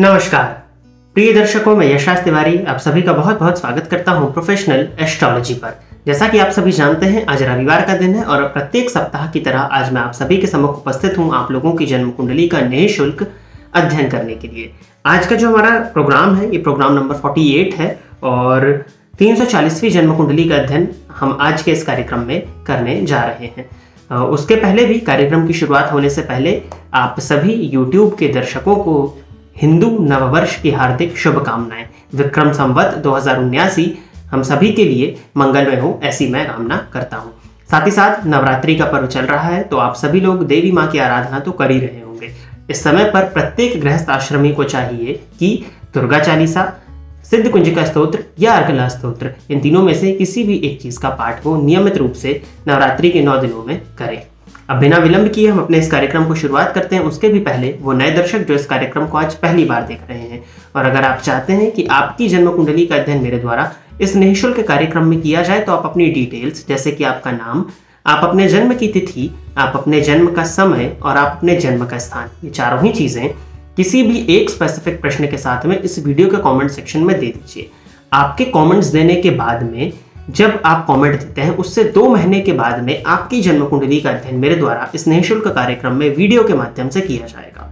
नमस्कार प्रिय दर्शकों, मैं यशराज तिवारी आप सभी का बहुत बहुत स्वागत करता हूं प्रोफेशनल एस्ट्रोलॉजी पर। जैसा कि आप सभी जानते हैं, आज रविवार का दिन है और प्रत्येक सप्ताह की तरह आज मैं आप सभी के सम्मुख उपस्थित हूं आप लोगों की जन्म कुंडली का निःशुल्क अध्ययन करने के लिए। आज का जो हमारा प्रोग्राम है, ये प्रोग्राम नंबर 48 है और 340वीं जन्म कुंडली का अध्ययन हम आज के इस कार्यक्रम में करने जा रहे हैं। उसके पहले भी कार्यक्रम की शुरुआत होने से पहले आप सभी YouTube के दर्शकों को हिंदू नववर्ष की हार्दिक शुभकामनाएं। विक्रम संवत 2079 हम सभी के लिए मंगलमय हो, ऐसी मैं कामना करता हूं। साथ ही साथ नवरात्रि का पर्व चल रहा है, तो आप सभी लोग देवी माँ की आराधना तो कर ही रहे होंगे। इस समय पर प्रत्येक गृहस्थ आश्रमी को चाहिए कि दुर्गा चालीसा, सिद्ध कुंजिका स्तोत्र या अर्गला स्तोत्र, इन तीनों में से किसी भी एक चीज का पाठ को नियमित रूप से नवरात्रि के 9 दिनों में करें। अब बिना विलंब किए हम अपने इस कार्यक्रम को शुरुआत करते हैं। उसके भी पहले वो नए दर्शक जो इस कार्यक्रम को आज पहली बार देख रहे हैं, और अगर आप चाहते हैं कि आपकी जन्म कुंडली का अध्ययन मेरे द्वारा इस निःशुल्क कार्यक्रम में किया जाए, तो आप अपनी डिटेल्स जैसे कि आपका नाम, आप अपने जन्म की तिथि, आप अपने जन्म का समय और आप अपने जन्म का स्थान, ये चारों ही चीजें किसी भी एक स्पेसिफिक प्रश्न के साथ में इस वीडियो के कमेंट सेक्शन में दे दीजिए। आपके कमेंट्स देने के बाद में जब आप कमेंट देते हैं, उससे 2 महीने के बाद में आपकी जन्म कुंडली का अध्ययन मेरे द्वारा इस निःशुल्क कार्यक्रम में वीडियो के माध्यम से किया जाएगा।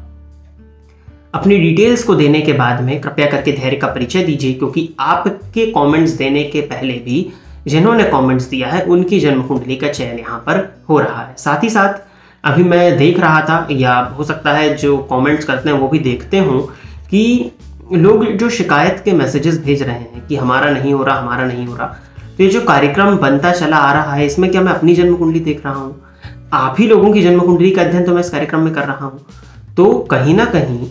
अपनी डिटेल्स को देने के बाद में कृपया करके धैर्य का परिचय दीजिए, क्योंकि आपके कमेंट्स देने के पहले भी जिन्होंने कमेंट्स दिया है उनकी जन्म कुंडली का चयन यहाँ पर हो रहा है। साथ ही साथ अभी मैं देख रहा था, या हो सकता है जो कमेंट्स करते हैं वो भी देखते हों, कि लोग जो शिकायत के मैसेजेस भेज रहे हैं कि हमारा नहीं हो रहा, हमारा नहीं हो रहा। तो ये जो कार्यक्रम बनता चला आ रहा है, इसमें क्या मैं अपनी जन्म कुंडली देख रहा हूँ? आप ही लोगों की जन्म कुंडली का अध्ययन तो मैं इस कार्यक्रम में कर रहा हूँ। तो कहीं ना कहीं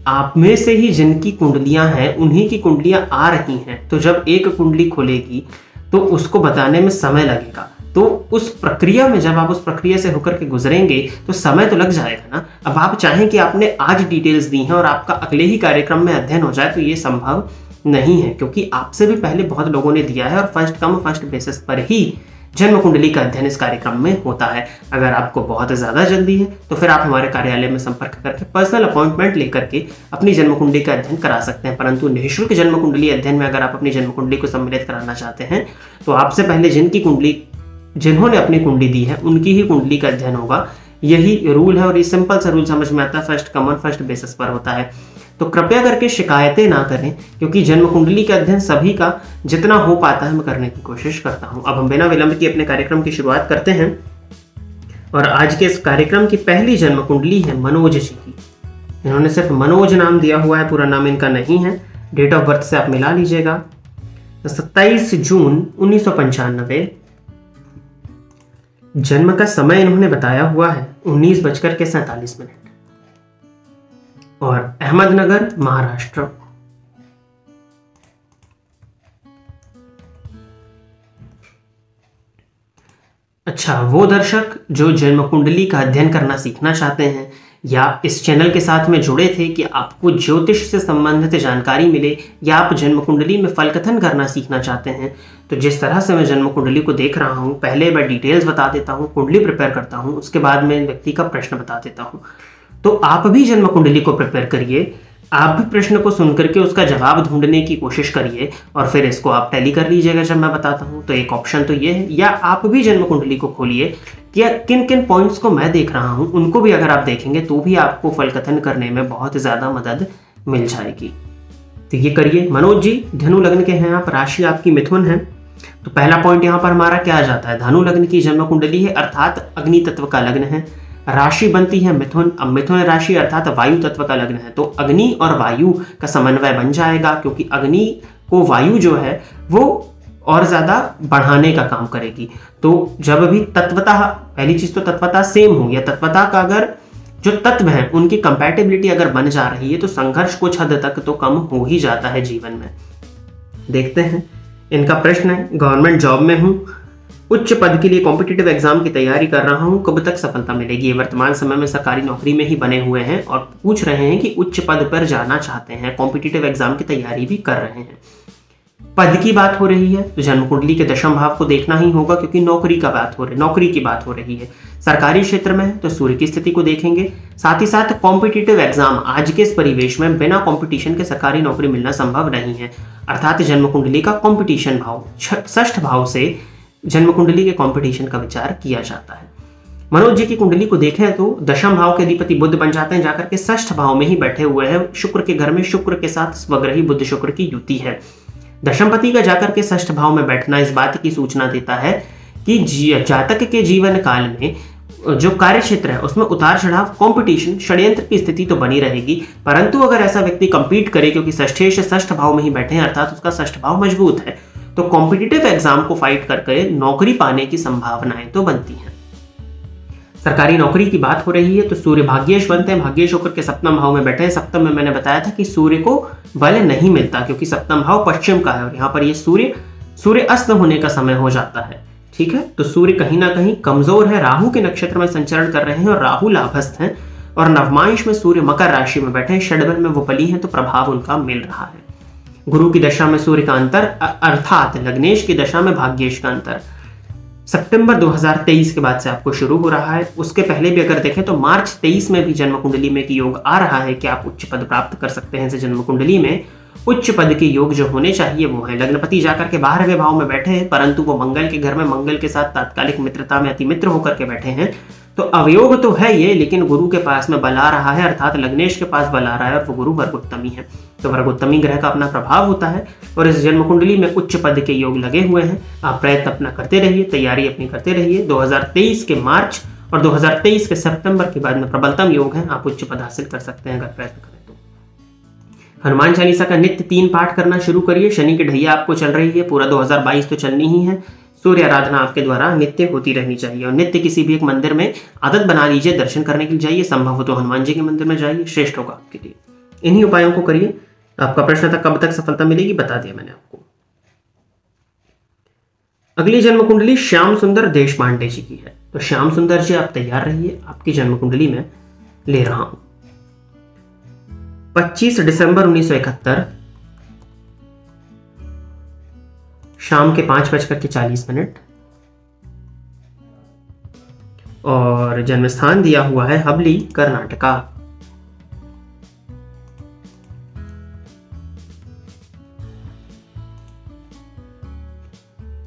आप में से ही जिनकी कुंडलियां हैं उन्हीं की कुंडलियां आ रही हैं। तो जब एक कुंडली खुलेगी तो उसको बताने में समय लगेगा। तो उस प्रक्रिया में जब आप उस प्रक्रिया से होकर के गुजरेंगे तो समय तो लग जाएगा ना। अब आप चाहें कि आपने आज डिटेल्स दी हैं और आपका अगले ही कार्यक्रम में अध्ययन हो जाए, तो ये संभव नहीं है, क्योंकि आपसे भी पहले बहुत लोगों ने दिया है और फर्स्ट कम फर्स्ट बेसिस पर ही जन्म कुंडली का अध्ययन इस कार्यक्रम में होता है। अगर आपको बहुत ज्यादा जल्दी है तो फिर आप हमारे कार्यालय में संपर्क करके पर्सनल अपॉइंटमेंट लेकर के अपनी जन्म कुंडली का अध्ययन करा सकते हैं। परंतु निःशुल्क जन्म कुंडली अध्ययन में अगर आप अपनी जन्म कुंडली को सम्मिलित कराना चाहते हैं, तो आपसे पहले जिन्होंने अपनी कुंडली दी है उनकी ही कुंडली का अध्ययन होगा। यही रूल है और ये सिंपल सा रूल समझ में आता है, फर्स्ट कम फर्स्ट बेसिस पर होता है। तो कृपया करके शिकायतें ना करें, क्योंकि जन्म कुंडली का अध्ययन सभी का जितना हो पाता है मैं करने की कोशिश करता हूं। अब हम बिना विलंब की अपने कार्यक्रम की शुरुआत करते हैं, और आज के इस कार्यक्रम की पहली जन्म कुंडली है मनोज जी की। इन्होंने सिर्फ मनोज नाम दिया हुआ है, पूरा नाम इनका नहीं है। डेट ऑफ बर्थ से आप मिला लीजिएगा। 27 जून 1995। जन्म का समय इन्होंने बताया हुआ है 19:47 और अहमदनगर, महाराष्ट्र। अच्छा, वो दर्शक जो जन्म कुंडली का अध्ययन करना सीखना चाहते हैं या इस चैनल के साथ में जुड़े थे कि आपको ज्योतिष से संबंधित जानकारी मिले, या आप जन्म कुंडली में फलकथन करना सीखना चाहते हैं, तो जिस तरह से मैं जन्म कुंडली को देख रहा हूँ, पहले मैं डिटेल्स बता देता हूँ, कुंडली प्रिपेयर करता हूँ, उसके बाद मैं व्यक्ति का प्रश्न बता देता हूँ। तो आप भी जन्म कुंडली को प्रिपेयर करिए, आप भी प्रश्न को सुन करके उसका जवाब ढूंढने की कोशिश करिए, और फिर इसको आप टैली कर लीजिएगा जब मैं बताता हूँ। तो एक ऑप्शन तो ये है, या आप भी जन्म कुंडली को खोलिए कि किन किन पॉइंट्स को मैं देख रहा हूँ उनको भी अगर आप देखेंगे तो भी आपको फलकथन करने में बहुत ज्यादा मदद मिल जाएगी। तो ये करिए। मनोज जी धनु लग्न के हैं आप, राशि आपकी मिथुन है। तो पहला पॉइंट यहाँ पर हमारा क्या आ जाता है, धनु लग्न की जन्म कुंडली है, अर्थात अग्नि तत्व का लग्न है। राशि बनती है मिथुन। अब मिथुन राशि अर्थात वायु तत्व का लग्न है, तो अग्नि और वायु का समन्वय बन जाएगा, क्योंकि अग्नि को वायु जो है वो और ज्यादा बढ़ाने का काम करेगी। तो जब भी तत्वतः, पहली चीज तो तत्वतः सेम हो, या तत्वतः का अगर जो तत्व है उनकी कंपैटिबिलिटी अगर बन जा रही है, तो संघर्ष कुछ हद तक तो कम हो ही जाता है जीवन में। देखते हैं इनका प्रश्न है, गवर्नमेंट जॉब में हूँ, उच्च पद के लिए कॉम्पिटिटिव एग्जाम की तैयारी कर रहा हूं, कब तक सफलता मिलेगी? ये वर्तमान समय में सरकारी नौकरी में ही बने हुए हैं और पूछ रहे हैं कि उच्च पद पर जाना चाहते हैं, कॉम्पिटिटिव एग्जाम की तैयारी भी कर रहे हैं। पद की बात हो रही है तो जन्म कुंडली के दशम भाव को देखना ही होगा, क्योंकि नौकरी की बात हो रही है। सरकारी क्षेत्र में है तो सूर्य की स्थिति को देखेंगे। साथ ही साथ कॉम्पिटिटिव एग्जाम, आज के इस परिवेश में बिना कंपटीशन के सरकारी नौकरी मिलना संभव नहीं है, अर्थात जन्म कुंडली का कंपटीशन भाव, षष्ठ भाव से जन्म कुंडली के कंपटीशन का विचार किया जाता है। मनोज जी की कुंडली को देखें तो दशम भाव के अधिपति बुध बन जाते हैं, जाकर के षष्ठ भाव में ही बैठे हुए हैं। शुक्र के घर में शुक्र के साथ स्वग्रही बुध शुक्र की युति है। दशमपति का जाकर के षष्ठ भाव में बैठना इस बात की सूचना देता है कि जातक के जीवन काल में जो कार्य क्षेत्र है उसमें उतार चढ़ाव, कंपटीशन, षड्यंत्र की स्थिति तो बनी रहेगी, परंतु अगर ऐसा व्यक्ति कंपीट करे, क्योंकि षष्ठेश षष्ठ भाव में ही बैठे हैं, अर्थात उसका षष्ठ भाव मजबूत है, तो कॉम्पिटिटिव एग्जाम को फाइट करके नौकरी पाने की संभावनाएं तो बनती हैं। सरकारी नौकरी की बात हो रही है तो सूर्य भाग्येश बनते हैं, भाग्येश होकर के सप्तम भाव में बैठे हैं। सप्तम में मैंने बताया था कि सूर्य को बल नहीं मिलता, क्योंकि सप्तम भाव पश्चिम का है और यहाँ पर ये सूर्य अस्त होने का समय हो जाता है। ठीक है, तो सूर्य कहीं ना कहीं कमजोर है, राहु के नक्षत्र में संचरण कर रहे हैं और राहु लाभस्थ हैं, और नवमांश में सूर्य मकर राशि में बैठे हैं, षड्बल में वो बली हैं, तो प्रभाव उनका मिल रहा है। गुरु की दशा में सूर्य का अंतर, अर्थात लग्नेश की दशा में भाग्येश का अंतर सितंबर 2023 के बाद से आपको शुरू हो रहा है। उसके पहले भी अगर देखें तो मार्च 23 में भी जन्म कुंडली में की योग आ रहा है कि आप उच्च पद प्राप्त कर सकते हैं। जन्म कुंडली में उच्च पद के योग जो होने चाहिए वो है। लग्नपति जाकर के 12वें भाव में बैठे हैं, परंतु वो मंगल के घर में मंगल के साथ तात्कालिक मित्रता में अति मित्र होकर के बैठे हैं, तो अवयोग तो है ये, लेकिन गुरु के पास में बल आ रहा है, अर्थात लग्नेश के पास बल आ रहा है, और वो गुरु वर्गोत्तमी है, तो वर्गोत्तमी ग्रह का अपना प्रभाव होता है। और इस जन्म कुंडली में उच्च पद के योग लगे हुए हैं। आप प्रयत्न अपना करते रहिए, तैयारी अपनी करते रहिए। 2023 के मार्च और 2023 के सितंबर के बाद में प्रबलतम योग है, आप उच्च पद हासिल कर सकते हैं अगर प्रयत्न करें तो। हनुमान चालीसा का नित्य 3 पाठ करना शुरू करिए। शनि की ढैया आपको चल रही है, पूरा 2022 तो चलनी ही है। सूर्य आराधना आपके द्वारा नित्य होती रहनी चाहिए, और नित्य किसी भी एक मंदिर में आदत बना लीजिए, दर्शन करने के लिए जाइए, संभव हो तो हनुमान जी के मंदिर में जाइए, श्रेष्ठ होगा आपके लिए। इन्हीं उपायों को करिए। आपका प्रश्न था कब तक सफलता मिलेगी, बता दिया मैंने आपको। अगली जन्म कुंडली श्याम सुंदर देश पांडे जी की है, तो श्याम सुंदर जी आप तैयार रहिए, आपकी जन्म कुंडली में ले रहा हूं। 25 दिसंबर 1971 शाम के 5:40 और जन्म स्थान दिया हुआ है हबली, कर्नाटका।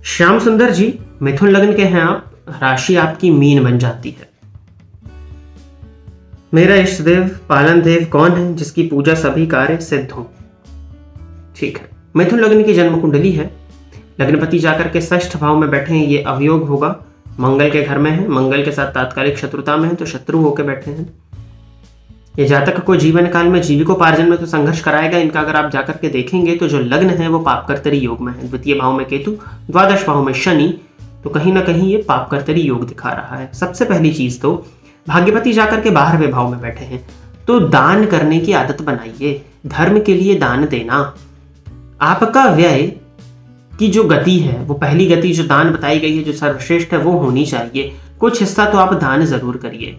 श्याम सुंदर जी मिथुन लग्न के हैं आप, राशि आपकी मीन बन जाती है। मेरा इष्ट देव पालन देव कौन है जिसकी पूजा सभी कार्य सिद्ध हो। ठीक है, मिथुन लग्न की जन्म कुंडली है। लग्नपति जाकर के षष्ठ भाव में बैठे हैं, ये अवयोग होगा, मंगल के घर में है, मंगल के साथ तात्कालिक शत्रुता में है, तो शत्रु होकर बैठे हैं। ये जातक को जीवन काल में जीविकोपार्जन में तो संघर्ष कराएगा। इनका अगर आप जाकर के देखेंगे तो जो लग्न है वो पापकर्तरी योग में है, द्वितीय भाव में केतु, द्वादश भाव में शनि, तो कहीं ना कहीं ये पापकर्तरी योग दिखा रहा है। सबसे पहली चीज तो भाग्यपति जाकर के 12वें भाव में बैठे हैं, तो दान करने की आदत बनाइए, धर्म के लिए दान देना। आपका व्यय की जो गति है वो पहली गति जो दान बताई गई है, जो सर्वश्रेष्ठ है, वो होनी चाहिए। कुछ हिस्सा तो आप दान जरूर करिए।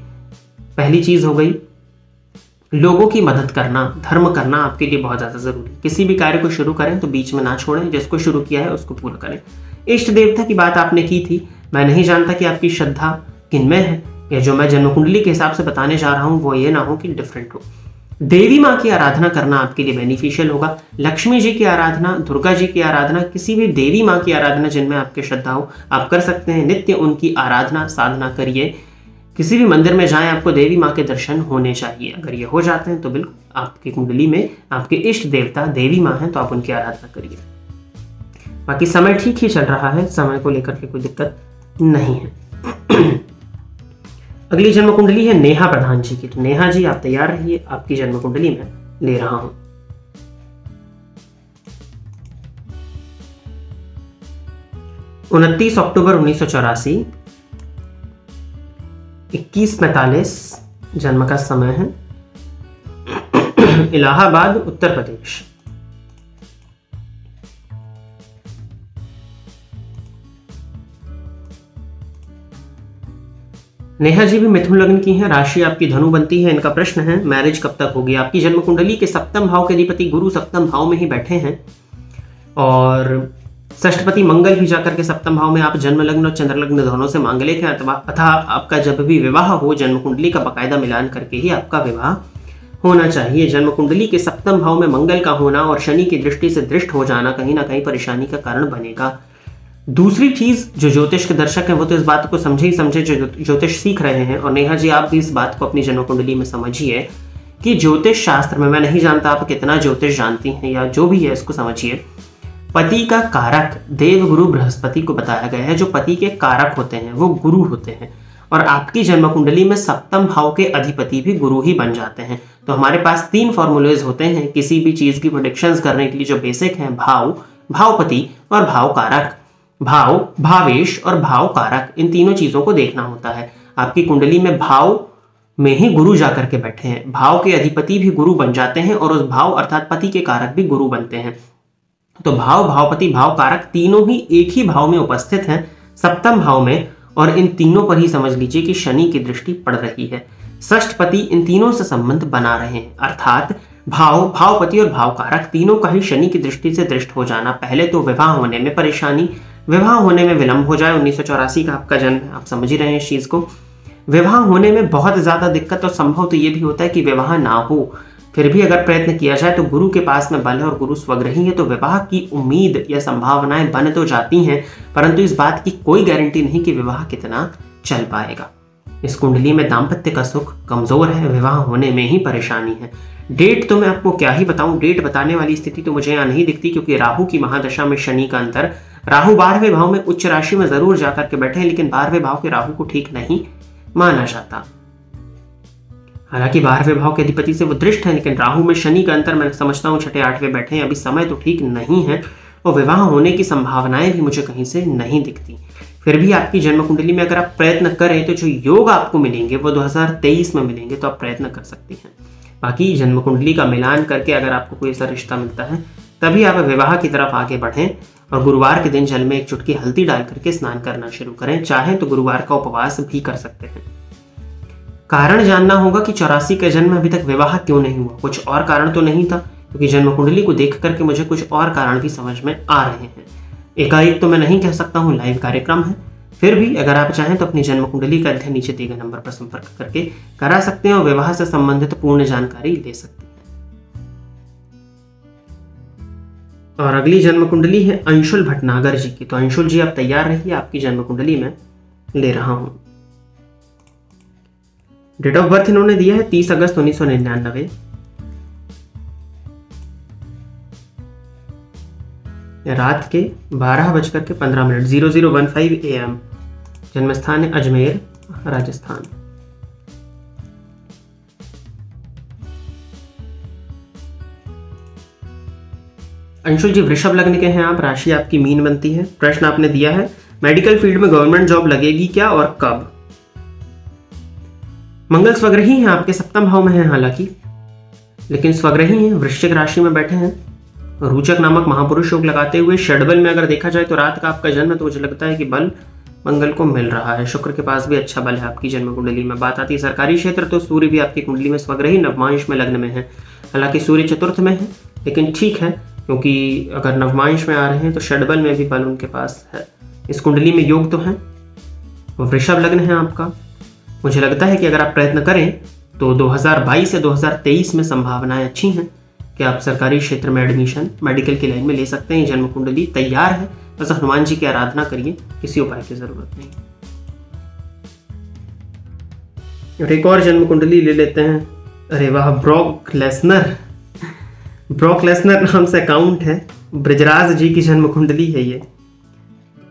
पहली चीज हो गई लोगों की मदद करना, धर्म करना आपके लिए बहुत ज्यादा जरूरी। किसी भी कार्य को शुरू करें तो बीच में ना छोड़ें, जिसको शुरू किया है उसको पूरा करें। इष्ट देवता की बात आपने की थी, मैं नहीं जानता कि आपकी श्रद्धा किनमें है, या जो मैं जन्म कुंडली के हिसाब से बताने जा रहा हूं वो ये ना हो कि डिफरेंट हो। देवी माँ की आराधना करना आपके लिए बेनिफिशियल होगा। लक्ष्मी जी की आराधना, दुर्गा जी की आराधना, किसी भी देवी माँ की आराधना जिनमें आपके श्रद्धा हो आप कर सकते हैं। नित्य उनकी आराधना साधना करिए। किसी भी मंदिर में जाएं, आपको देवी माँ के दर्शन होने चाहिए। अगर ये हो जाते हैं तो बिल्कुल आपकी कुंडली में आपके इष्ट देवता देवी माँ हैं, तो आप उनकी आराधना करिए। बाकी समय ठीक ही चल रहा है, समय को लेकर के कोई दिक्कत नहीं है। अगली जन्म कुंडली है नेहा प्रधान जी की, तो नेहा जी आप तैयार रहिए, आपकी जन्म कुंडली में ले रहा हूं। उनतीस अक्टूबर 1984 21:45 जन्म का समय है, इलाहाबाद उत्तर प्रदेश। नेहा जी भी मिथुन लग्न की हैं, राशि आपकी धनु बनती है। इनका प्रश्न है मैरिज कब तक होगी। आपकी जन्म कुंडली के सप्तम भाव के अधिपति गुरु सप्तम भाव में ही बैठे हैं, और षष्ठपति मंगल भी जाकर के सप्तम भाव में, आप जन्म लग्न और चंद्र लग्न दोनों से मांग लेखें अथवा आपका जब भी विवाह हो जन्म कुंडली का बाकायदा मिलान करके ही आपका विवाह होना चाहिए। जन्म कुंडली के सप्तम भाव में मंगल का होना और शनि की दृष्टि से दृष्ट हो जाना कहीं ना कहीं परेशानी का कारण बनेगा। दूसरी चीज जो ज्योतिष के दर्शक हैं वो तो इस बात को समझे ही समझे जो ज्योतिष सीख रहे हैं, और नेहा जी आप भी इस बात को अपनी जन्म कुंडली में समझिए कि ज्योतिष शास्त्र में, मैं नहीं जानता आप कितना ज्योतिष जानती हैं या जो भी है इसको समझिए, पति का कारक देव गुरु बृहस्पति को बताया गया है। जो पति के कारक होते हैं वो गुरु होते हैं, और आपकी जन्म कुंडली में सप्तम भाव के अधिपति भी गुरु ही बन जाते हैं। तो हमारे पास 3 फॉर्मूलेज होते हैं किसी भी चीज की प्रेडिक्शंस करने के लिए जो बेसिक हैं, भाव, भावपति और भाव कारक। भाव, भावेश और भाव कारक, इन तीनों चीजों को देखना होता है। आपकी कुंडली में भाव में ही गुरु जाकर के बैठे हैं, भाव के अधिपति भी गुरु बन जाते हैं और उस भाव अर्थात पति के कारक भी गुरु बनते हैं। तो भाव, भावपति, भाव कारक तीनों ही एक ही भाव में उपस्थित हैं, सप्तम भाव में, और इन तीनों पर ही समझ लीजिए कि शनि की दृष्टि पड़ रही है। षष्ठपति इन तीनों से संबंध बना रहे हैं, अर्थात भाव, भावपति और भाव कारक तीनों का ही शनि की दृष्टि से दृष्ट हो जाना। पहले तो विवाह होने में परेशानी, विवाह होने में विलंब हो जाए। 1984 का आपका जन्म है, आप समझ ही रहे हैं इस चीज को। विवाह होने में बहुत ज्यादा दिक्कत, और संभव तो ये भी होता है कि विवाह ना हो, फिर भी अगर प्रयत्न किया जाए तो गुरु के पास में बल है और गुरु स्वग्रही है, तो विवाह की उम्मीद या संभावनाएं बन तो जाती हैं, परंतु इस बात की कोई गारंटी नहीं कि विवाह कितना चल पाएगा। इस कुंडली में दाम्पत्य का सुख कमजोर है, विवाह होने में ही परेशानी है। डेट तो मैं आपको क्या ही बताऊं, डेट बताने वाली स्थिति तो मुझे यहाँ नहीं दिखती, क्योंकि राहु की महादशा में शनि का अंतर, राहु 12वें भाव में उच्च राशि में जरूर जाकर के बैठे हैं, लेकिन 12वें भाव के राहु को ठीक नहीं माना जाता। हालांकि 12वें भाव के अधिपति से वो दृष्ट है, लेकिन राहु में शनि का अंतर मैं समझता हूँ 6, 8वें बैठे हैं, अभी समय तो ठीक नहीं है, और विवाह होने की संभावनाएं भी मुझे कहीं से नहीं दिखती। फिर भी आपकी जन्म कुंडली में अगर आप प्रयत्न करें तो जो योग आपको मिलेंगे वो 2023 में मिलेंगे, तो आप प्रयत्न कर सकते हैं। बाकी जन्म कुंडली का मिलान करके अगर आपको कोई ऐसा रिश्ता मिलता है तभी आप विवाह की तरफ आगे बढ़ें, और गुरुवार के दिन जल में एक चुटकी हल्दी डाल करके स्नान करना शुरू करें। चाहे तो गुरुवार का उपवास भी कर सकते हैं। कारण जानना होगा कि 84 के जन्म में अभी तक विवाह क्यों नहीं हुआ, कुछ और कारण तो नहीं था, क्योंकि जन्म कुंडली को देख करके मुझे कुछ और कारण भी समझ में आ रहे हैं। एकाएक तो मैं नहीं कह सकता हूँ, लाइव कार्यक्रम है, फिर भी अगर आप चाहें तो अपनी जन्म कुंडली का अध्ययन नीचे दिए गए नंबर पर संपर्क करके करा सकते हैं और विवाह से संबंधित पूर्ण जानकारी ले सकते हैं। और अगली जन्म कुंडली है अंशुल भटनागर जी की। तो अंशुल जी आप तैयार रहिए, आपकी जन्म कुंडली में ले रहा हूं। डेट ऑफ बर्थ इन्होंने दिया है 30 अगस्त 1999। रात के 12:15 0015 AM। जन्म स्थान है अजमेर, राजस्थान। अंशुल जी वृषभ लग्न के हैं आप, राशि आपकी मीन बनती है। प्रश्न आपने दिया है मेडिकल फील्ड में गवर्नमेंट जॉब लगेगी क्या और कब। मंगल स्वग्रही हैं, आपके सप्तम भाव में है हालांकि, लेकिन स्वग्रही हैं, वृश्चिक राशि में बैठे हैं। रोचक नामक महापुरुष योग लगाते हुए षडबल में अगर देखा जाए तो रात का आपका जन्म है, तो मुझे लगता है कि बल मंगल को मिल रहा है। शुक्र के पास भी अच्छा बल है आपकी जन्म कुंडली में। बात आती है सरकारी क्षेत्र, तो सूर्य भी आपकी कुंडली में स्वग्रही नवमांश में लग्न में है। हालांकि सूर्य चतुर्थ में है, लेकिन ठीक है, क्योंकि अगर नवमांश में आ रहे हैं तो षडबल में भी बल उनके पास है। इस कुंडली में योग तो है, वृषभ लग्न है आपका। मुझे लगता है कि अगर आप प्रयत्न करें तो 2022 से 2023 में संभावनाएं अच्छी हैं कि आप सरकारी क्षेत्र में एडमिशन मेडिकल की लाइन में ले सकते हैं। जन्म कुंडली तैयार है, बस हनुमान जी की आराधना करिए, किसी उपाय की जरूरत नहीं। और एक और जन्म कुंडली ले लेते हैं। अरे वाह, ब्रॉक लेसनर नाम से अकाउंट है, ब्रजराज जी की जन्म कुंडली है ये।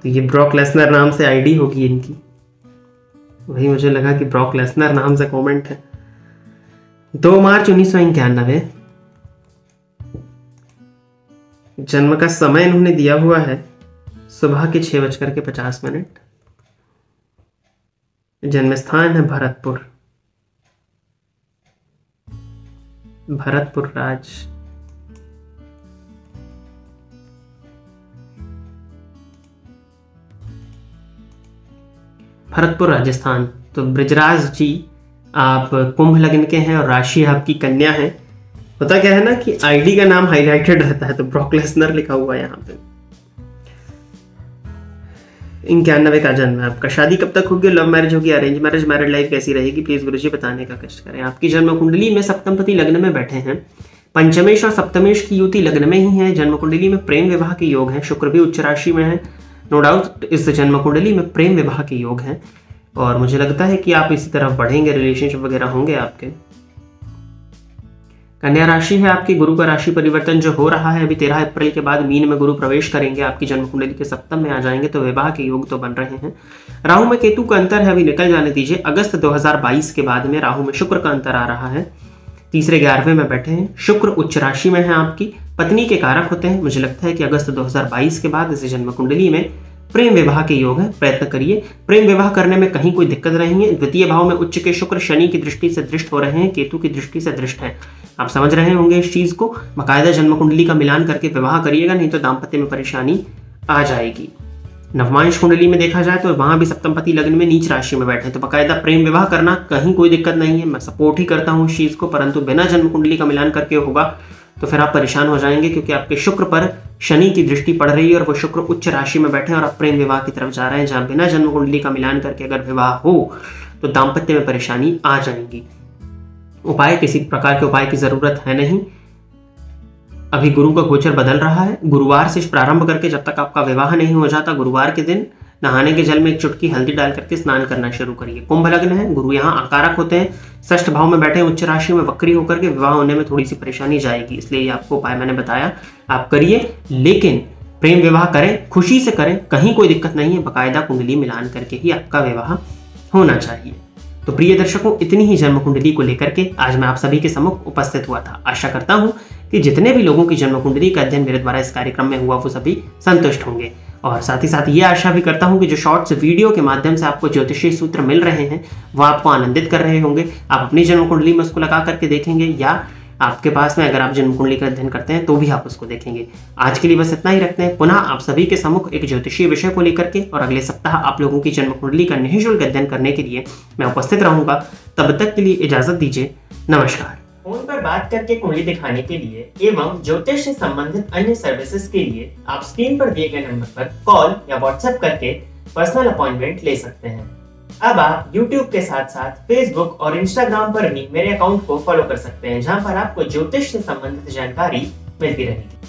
तो ये ब्रॉक लेसनर नाम से आईडी होगी इनकी, वही मुझे लगा कि ब्रॉक लेसनर नाम से कमेंट है। 2 मार्च 1991 जन्म का समय इन्होंने दिया हुआ है सुबह के 6:50। जन्म स्थान है भरतपुर राजस्थान। तो ब्रजराज जी आप कुंभ लग्न के हैं और राशि आपकी कन्या है। होता क्या है ना कि आईडी का नाम हाईलाइटेड रहता है, तो ब्रॉक लेसनर लिखा हुआ है यहाँ पे। 91 का जन्म है आपका। शादी कब तक होगी? लव मैरिज होगी, अरेंज मैरिज, मैरिड लाइफ कैसी रहेगी? प्लीज गुरुजी बताने का कष्ट करें। आपकी जन्म कुंडली में सप्तमपति लग्न में बैठे हैं। पंचमेश और सप्तमेश की युति लग्न में ही है। जन्म कुंडली में प्रेम विवाह के योग है। शुक्र भी उच्च राशि में है। नो डाउट इस जन्म कुंडली में प्रेम विवाह के योग है और मुझे लगता है कि आप इसी तरफ बढ़ेंगे, रिलेशनशिप वगैरह होंगे आपके। कन्या राशि है आपकी। गुरु का राशि परिवर्तन जो हो रहा है अभी 13 अप्रैल के बाद मीन में गुरु प्रवेश करेंगे, आपकी जन्म कुंडली के सप्तम में आ जाएंगे, तो विवाह के योग तो बन रहे हैं। राहु में केतु का अंतर है, अभी निकल जाने दीजिए। अगस्त 2022 के बाद में राहु में शुक्र का अंतर आ रहा है। तीसरे 11वें में बैठे हैं। शुक्र उच्च राशि में है आपकी, पत्नी के कारक होते हैं। मुझे लगता है कि अगस्त 2022 के बाद इस जन्म कुंडली में प्रेम विवाह के योग है। प्रयत्न करिए, प्रेम विवाह करने में कहीं कोई दिक्कत नहीं है। द्वितीय भाव में उच्च के शुक्र शनि की दृष्टि से दृष्ट हो रहे हैं, केतु की दृष्टि से दृष्ट है। आप समझ रहे होंगे इस चीज को। बाकायदा जन्म कुंडली का मिलान करके विवाह करिएगा, नहीं तो दाम्पत्य में परेशानी आ जाएगी। नवमांश कुंडली में देखा जाए तो वहां भी सप्तमपति लग्न में नीच राशि में बैठे, तो बाकायदा प्रेम विवाह करना कहीं कोई दिक्कत नहीं है। मैं सपोर्ट ही करता हूँ इस चीज को, परंतु बिना जन्म कुंडली का मिलान करके होगा तो फिर आप परेशान हो जाएंगे, क्योंकि आपके शुक्र पर शनि की दृष्टि पड़ रही है और वो शुक्र उच्च राशि में बैठे हैं और आप प्रेम विवाह की तरफ जा रहे हैं, जहां बिना जन्म कुंडली का मिलान करके अगर विवाह हो तो दाम्पत्य में परेशानी आ जाएगी। उपाय, किसी प्रकार के उपाय की जरूरत है नहीं। अभी गुरु का गोचर बदल रहा है। गुरुवार से प्रारंभ करके जब तक आपका विवाह नहीं हो जाता, गुरुवार के दिन नहाने के जल में एक चुटकी हल्दी डाल करके स्नान करना शुरू करिए। कुंभ लग्न है, गुरु यहाँ आकारक होते हैं, षष्ठ भाव में बैठे उच्च राशि में, वक्री होकर के विवाह होने में थोड़ी सी परेशानी जाएगी, इसलिए ये आपको उपाय मैंने बताया, आप करिए। लेकिन प्रेम विवाह करें, खुशी से करें, कहीं कोई दिक्कत नहीं है। बाकायदा कुंडली मिलान करके ही आपका विवाह होना चाहिए। तो प्रिय दर्शकों, इतनी ही जन्म कुंडली को लेकर के आज मैं आप सभी के सम्मुख उपस्थित हुआ था। आशा करता हूं कि जितने भी लोगों की जन्म कुंडली का अध्ययन मेरे द्वारा इस कार्यक्रम में हुआ वो सभी संतुष्ट होंगे, और साथ ही साथ ये आशा भी करता हूं कि जो शॉर्ट्स वीडियो के माध्यम से आपको ज्योतिषीय सूत्र मिल रहे हैं वह आपको आनंदित कर रहे होंगे। आप अपनी जन्म कुंडली में उसको लगा करके देखेंगे, या आपके पास में अगर आप जन्म कुंडली का अध्ययन करते हैं तो भी आप उसको देखेंगे। आज के लिए बस इतना ही रखते हैं। पुनः आप सभी के सम्मुख एक ज्योतिषीय विषय को लेकर के और अगले सप्ताह आप लोगों की जन्म कुंडली का निःशुल्क अध्ययन करने के लिए मैं उपस्थित रहूंगा। तब तक के लिए इजाजत दीजिए। नमस्कार। फोन पर बात करके कुंडली दिखाने के लिए एवं ज्योतिष से संबंधित अन्य सर्विसेज के लिए आप स्क्रीन पर दिए गए नंबर पर कॉल या व्हाट्सएप करके पर्सनल अपॉइंटमेंट ले सकते हैं। अब आप YouTube के साथ साथ Facebook और Instagram पर भी मेरे अकाउंट को फॉलो कर सकते हैं, जहां पर आपको ज्योतिष से संबंधित जानकारी मिलती रहेगी।